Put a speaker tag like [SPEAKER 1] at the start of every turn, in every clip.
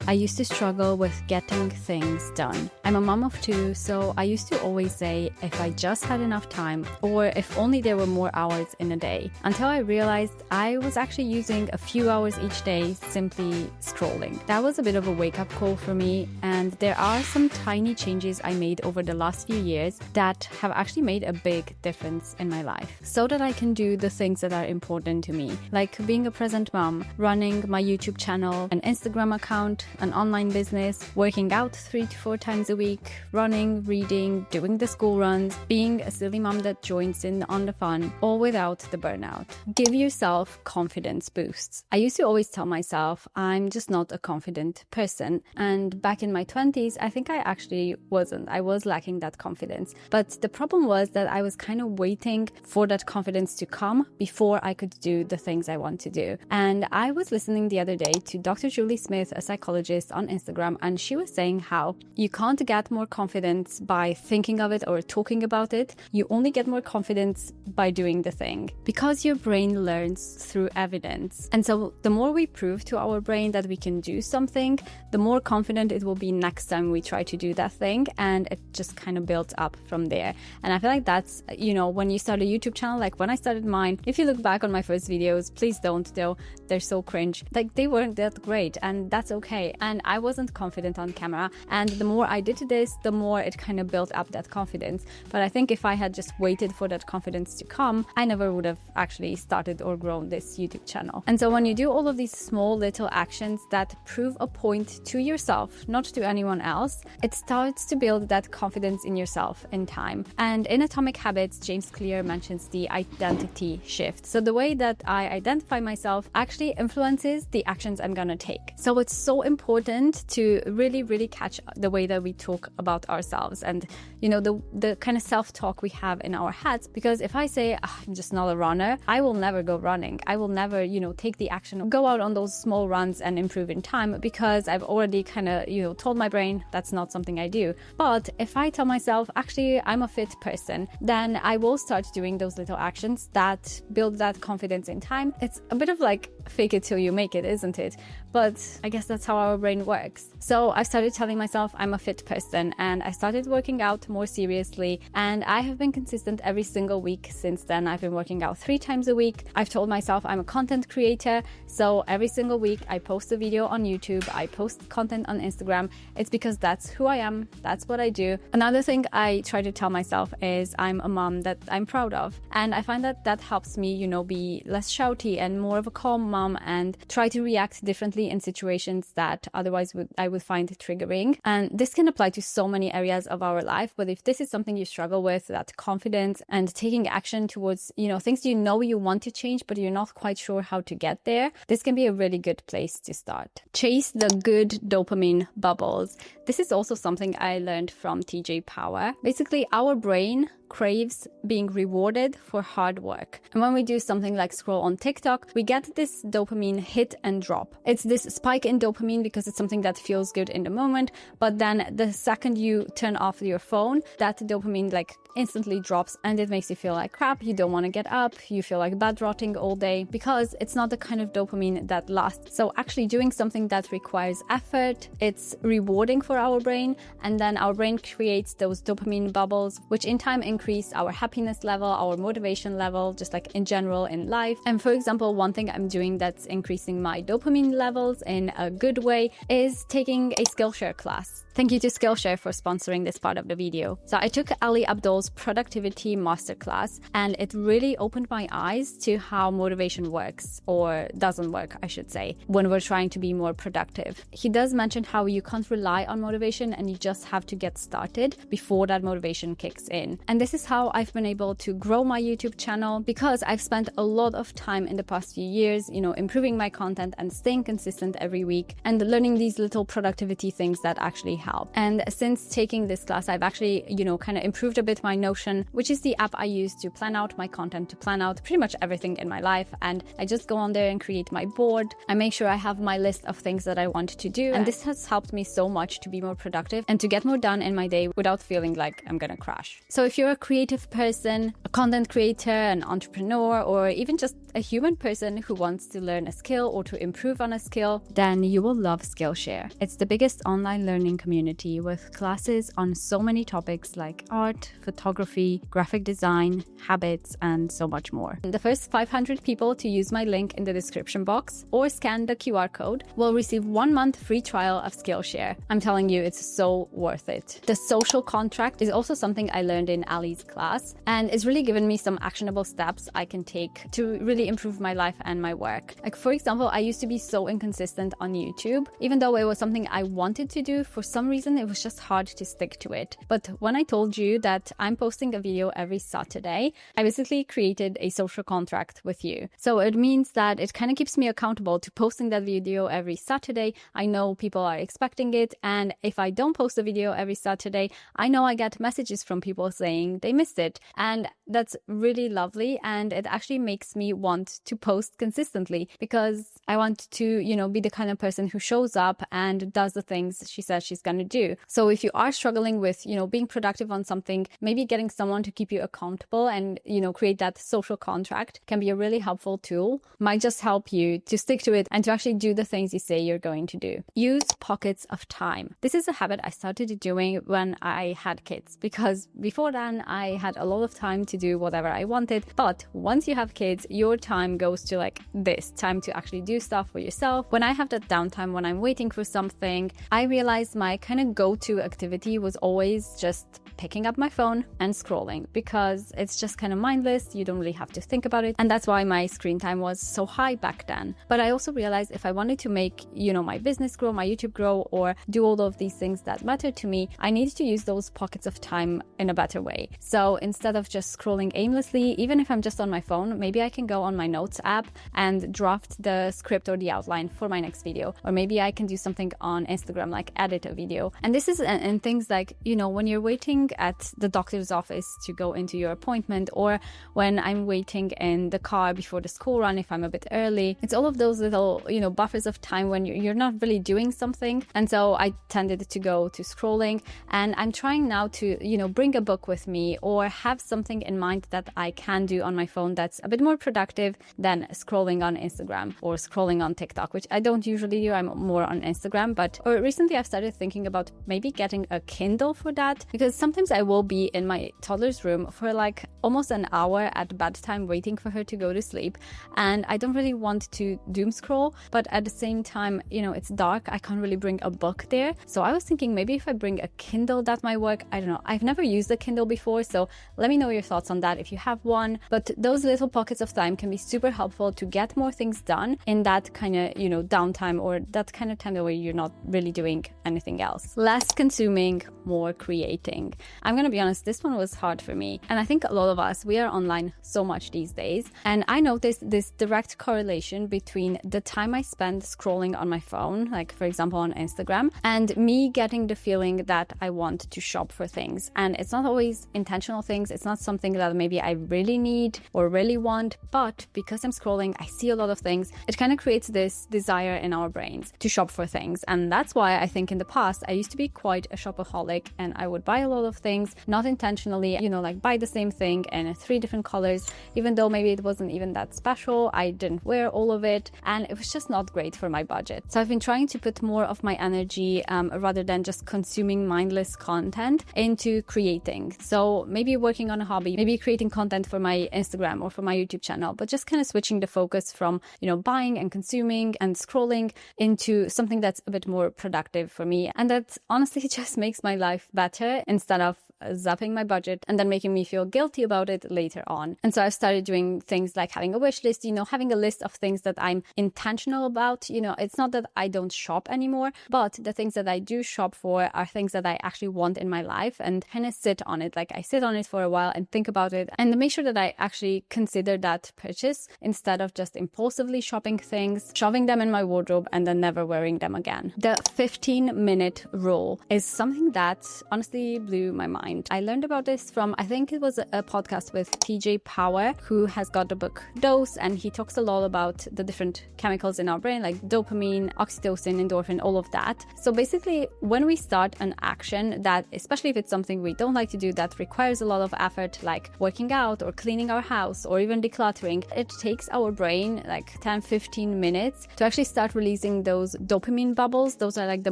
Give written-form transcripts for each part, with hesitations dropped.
[SPEAKER 1] I used to struggle with getting things done. I'm a mom of two, so I used to always say if I just had enough time, or if only there were more hours in a day, until I realized I was actually using a few hours each day simply scrolling. That was a bit of a wake-up call for me, and there are some tiny changes I made over the last few years that have actually made a big difference in my life, so that I can do the things that are important to me, like being a present mom, running my YouTube channel, an Instagram account, an online business, working out 3 to 4 times a week, running, reading, doing the school runs, being a silly mom that joins in on the fun, all without the burnout. Give yourself confidence boosts. I used to always tell myself I'm just not a confident person, and back in my 20s, I think I actually wasn't. I was lacking that confidence. But the problem was that I was kind of waiting for that confidence to come before I could do the things I want to do. And I was listening the other day to Dr. Julie Smith, a psychologist on Instagram, and she was saying how you can't get more confidence by thinking of it or talking about it. You only get more confidence by doing the thing, because your brain learns through evidence. And so the more we prove to our brain that we can do something, the more confident it will be next time we try to do that thing, and it just kind of builds up from there. And I feel like that's, when you start a YouTube channel, like when I started mine, if you look back on my first videos, please don't though, they're so cringe. Like they weren't that great, and that's okay. And I wasn't confident on camera, and the more I did this, the more it kind of built up that confidence. But I think if I had just waited for that confidence to come, I never would have actually started or grown this YouTube channel. And so when you do all of these small little actions that prove a point to yourself, not to anyone else, it starts to build that confidence in yourself in time. And in Atomic Habits, James Clear mentions the identity shift. So the way that I identify myself actually influences the actions I'm gonna take. So it's so important to really catch the way that we talk about ourselves and the kind of self-talk we have in our heads. Because if I say I'm just not a runner, I will never go running. I will never take the action, go out on those small runs and improve in time, because I've already kind of told my brain that's not something I do. But if I tell myself actually I'm a fit person, then I will start doing those little actions that build that confidence in time. It's a bit of like fake it till you make it, isn't it? But I guess that's how our brain works. So I started telling myself I'm a fit person, and I started working out more seriously, and I have been consistent every single week since then. I've been working out 3 times a week. I've told myself I'm a content creator, so every single week I post a video on YouTube, I post content on Instagram. It's because that's who I am, that's what I do. Another thing I try to tell myself is I'm a mom that I'm proud of, and I find that that helps me be less shouty and more of a calm mom, and try to react differently in situations that otherwise I would find triggering. And this can apply to so many areas of our life, but if this is something you struggle with, that confidence and taking action towards things you want to change but you're not quite sure how to get there, this can be a really good place to start. Chase the good dopamine bubbles. This is also something I learned from TJ Power. Basically, our brain craves being rewarded for hard work. And when we do something like scroll on TikTok, we get this dopamine hit and drop. It's this spike in dopamine because it's something that feels good in the moment, but then the second you turn off your phone, that dopamine instantly drops, and it makes you feel like crap. You don't want to get up, you feel like bad rotting all day, because it's not the kind of dopamine that lasts. So actually doing something that requires effort, it's rewarding for our brain, and then our brain creates those dopamine bubbles, which in time increase our happiness level, our motivation level, just like in general in life. And for example, one thing I'm doing that's increasing my dopamine levels in a good way is taking a Skillshare class. Thank you to Skillshare for sponsoring this part of the video. So I took Ali Abdul's productivity masterclass, and it really opened my eyes to how motivation works, or doesn't work, I should say, when we're trying to be more productive. He does mention how you can't rely on motivation, and you just have to get started before that motivation kicks in. And this is how I've been able to grow my YouTube channel, because I've spent a lot of time in the past few years, improving my content and staying consistent every week and learning these little productivity things that actually help. And since taking this class, I've actually, kind of improved a bit my Notion, which is the app I use to plan out my content, to plan out pretty much everything in my life. And I just go on there and create my board. I make sure I have my list of things that I want to do. And this has helped me so much to be more productive and to get more done in my day without feeling like I'm gonna crash. So if you're a creative person, a content creator, an entrepreneur, or even just just a human person who wants to learn a skill or to improve on a skill, then you will love Skillshare. It's the biggest online learning community with classes on so many topics like art, photography, graphic design, habits, and so much more. The first 500 people to use my link in the description box or scan the QR code will receive 1 month free trial of Skillshare. I'm telling you, it's so worth it. The social contract is also something I learned in Ali's class, and it's really given me some actionable steps I can take to really improve my life and my work. Like, for example, I used to be so inconsistent on YouTube. Even though it was something I wanted to do, for some reason it was just hard to stick to it. But when I told you that I'm posting a video every Saturday, I basically created a social contract with you. So it means that it kind of keeps me accountable to posting that video every Saturday. I know people are expecting it, and if I don't post a video every Saturday, I know I get messages from people saying they missed it, and that's really lovely, and it actually makes me want to post consistently because I want to, be the kind of person who shows up and does the things she says she's going to do. So if you are struggling with, being productive on something, maybe getting someone to keep you accountable and, create that social contract can be a really helpful tool. Might just help you to stick to it and to actually do the things you say you're going to do. Use pockets of time. This is a habit I started doing when I had kids, because before then I had a lot of time to do whatever I wanted. But once you have kids, your time goes to like this time to actually do stuff for yourself. When I have that downtime, when I'm waiting for something, I realized my kind of go-to activity was always just picking up my phone and scrolling, because it's just kind of mindless. You don't really have to think about it. And that's why my screen time was so high back then. But I also realized if I wanted to make, my business grow, my YouTube grow, or do all of these things that matter to me, I needed to use those pockets of time in a better way. So instead of just scrolling aimlessly, even if I'm just on my phone, maybe I can go on my notes app and draft the script or the outline for my next video. Or maybe I can do something on Instagram, like edit a video. And this is in things like, when you're waiting at the doctor's office to go into your appointment, or when I'm waiting in the car before the school run if I'm a bit early. It's all of those little, buffers of time when you're not really doing something. And so I tended to go to scrolling, and I'm trying now to, bring a book with me or have something in mind that I can do on my phone that's a bit more productive than scrolling on Instagram or scrolling on TikTok, which I don't usually do. I'm more on Instagram, but recently I've started thinking about maybe getting a Kindle for that, because sometimes I will be in my toddler's room for like almost an hour at bedtime waiting for her to go to sleep, and I don't really want to doom scroll, but at the same time, it's dark. I can't really bring a book there. So I was thinking maybe if I bring a Kindle that might work. I don't know. I've never used a Kindle before, so let me know your thoughts on that if you have one. But those little pockets of time can be super helpful to get more things done in that kind of, downtime, or that kind of time where you're not really doing anything else. Less consuming, more creating. I'm going to be honest, this one was hard for me. And I think a lot of us, we are online so much these days. And I noticed this direct correlation between the time I spend scrolling on my phone, like for example on Instagram, and me getting the feeling that I want to shop for things. And it's not always intentional things. It's not something that maybe I really need or really want, but because I'm scrolling, I see a lot of things. It kind of creates this desire in our brains to shop for things. And that's why I think in the past, I used to be quite a shopaholic, and I would buy a lot of things, not intentionally, like buy the same thing in 3 different colors, even though maybe it wasn't even that special. I didn't wear all of it, and it was just not great for my budget. So I've been trying to put more of my energy, rather than just consuming mindless content, into creating. So maybe working on a hobby, maybe creating content for my Instagram or for my YouTube channel, but just kind of switching the focus from, buying and consuming and scrolling into something that's a bit more productive for me. And that honestly just makes my life better, instead of zapping my budget and then making me feel guilty about it later on. And so I've started doing things like having a wish list, having a list of things that I'm intentional about. It's not that I don't shop anymore, but the things that I do shop for are things that I actually want in my life, and kind of sit on it. Like I sit on it for a while and think about it, and make sure that I actually consider that purchase, instead of just impulsively shopping things, shoving them in my wardrobe, and then never wearing them again. The 15-minute rule is something that honestly blew my mind. mind. I learned about this from, I think it was a podcast with TJ Power, who has got the book Dose, and he talks a lot about the different chemicals in our brain, like dopamine, oxytocin, endorphin, all of that. So basically, when we start an action that, especially if it's something we don't like to do, that requires a lot of effort, like working out or cleaning our house or even decluttering, it takes our brain like 10-15 minutes to actually start releasing those dopamine bubbles. Those are like the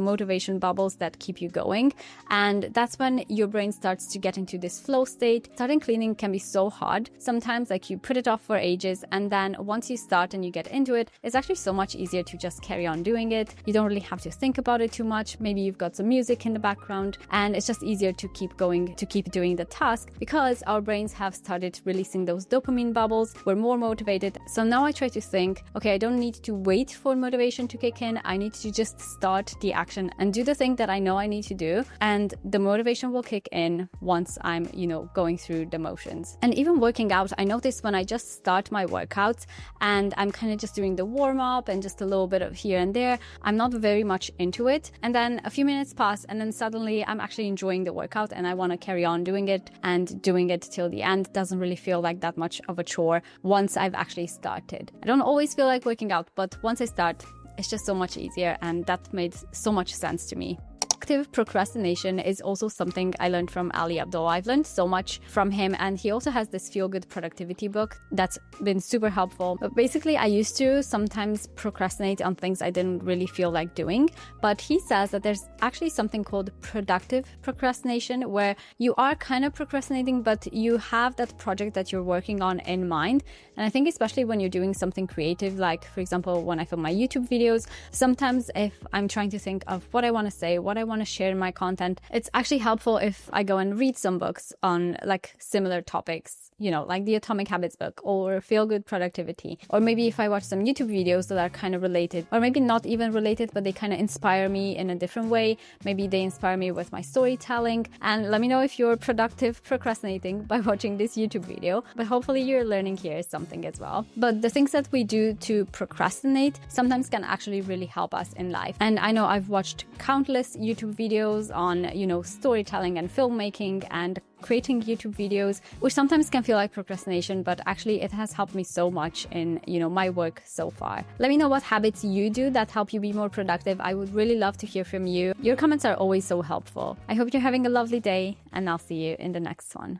[SPEAKER 1] motivation bubbles that keep you going. And that's when your brain starts to get into this flow state. Starting cleaning can be so hard. Sometimes like you put it off for ages, and then once you start and you get into it, it's actually so much easier to just carry on doing it. You don't really have to think about it too much. Maybe you've got some music in the background, and it's just easier to keep going, to keep doing the task, because our brains have started releasing those dopamine bubbles. We're more motivated. So now I try to think, okay, I don't need to wait for motivation to kick in. I need to just start the action and do the thing that I know I need to do, and the motivation will kick in once I'm, going through the motions. And even working out, I notice when I just start my workouts and I'm kind of just doing the warm-up and just a little bit of here and there, I'm not very much into it, and then a few minutes pass and then suddenly I'm actually enjoying the workout and I want to carry on doing it, and doing it till the end doesn't really feel like that much of a chore once I've actually started. I don't always feel like working out, but once I start, it's just so much easier, and that made so much sense to me. Active procrastination is also something I learned from Ali Abdul. I've learned so much from him, and he also has this feel-good productivity book that's been super helpful. But basically, I used to sometimes procrastinate on things I didn't really feel like doing, but he says that there's actually something called productive procrastination, where you are kind of procrastinating, but you have that project that you're working on in mind. And I think especially when you're doing something creative, like for example, when I film my YouTube videos, sometimes if I'm trying to think of what I want to say, what I want to share in my content, it's actually helpful if I go and read some books on like similar topics, like the Atomic Habits book or Feel Good Productivity. Or maybe if I watch some YouTube videos that are kind of related, or maybe not even related, but they kind of inspire me in a different way. Maybe they inspire me with my storytelling. And let me know if you're productive procrastinating by watching this YouTube video. But hopefully you're learning here something as well. But the things that we do to procrastinate sometimes can actually really help us in life. And I know I've watched countless YouTube videos on, storytelling and filmmaking and creating YouTube videos, which sometimes can feel like procrastination, but actually it has helped me so much in, my work so far. Let me know what habits you do that help you be more productive. I would really love to hear from you. Your comments are always so helpful. I hope you're having a lovely day, and I'll see you in the next one.